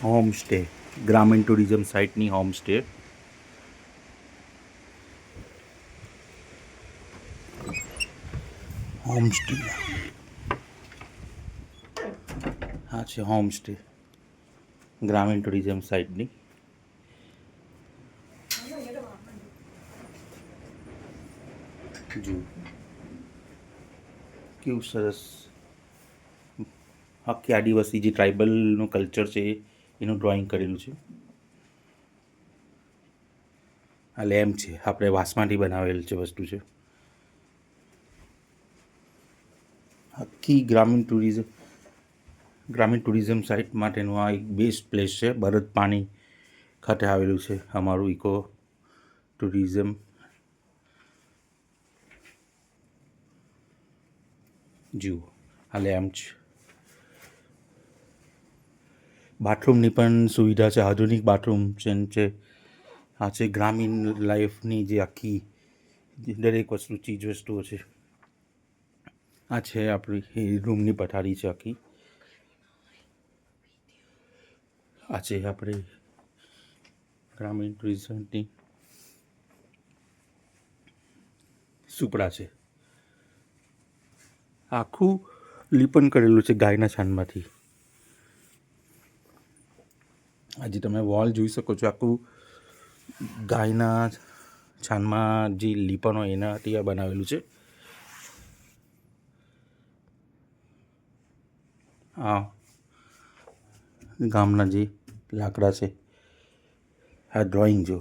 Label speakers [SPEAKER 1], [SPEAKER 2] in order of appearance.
[SPEAKER 1] Home stay, ગ્રામીણ tourism સાઇટની home stay. Home stay હા છે હોમ સ્ટે ગ્રામીણ ટુરિઝમ સાઇટની. જુઓ કેવું સરસ આખી આદિવાસી જે ટ્રાઇબલનું કલ્ચર છે એનું ડ્રોઈંગ કરેલું છે. આ લેમ્પ છે, આપણે વાંસમાંથી બનાવેલ છે વસ્તુ છે. આખી ગ્રામીણ ટુરિઝમ સાઇટ માટેનું આ એક બેસ્ટ પ્લેસ છે. ભરત પાણી ખાતે આવેલું છે અમારું ઇકો ટુરિઝમ. જુઓ આ લેમ્પ છે. બાથરૂમની પણ સુવિધા છે, આધુનિક બાથરૂમ છે. આ છે ગ્રામીણ લાઈફની જે આખી દરેક વસ્તુ ચીજ વસ્તુઓ છે. આ છે આપણી રૂમની પથારી છે આખી. આ છે આપણે ગ્રામીણ ટુરિઝમની સુપડા છે. આખું લીપન કરેલું છે ગાયના છાણમાંથી. આજે તમે વોલ જોઈ શકો છો, આખું ગાયના છાણમાં જે લીપન હોય એનાથી આ બનાવેલું છે. આ ગામના જે લાકડા છે, આ ડ્રોઈંગ જો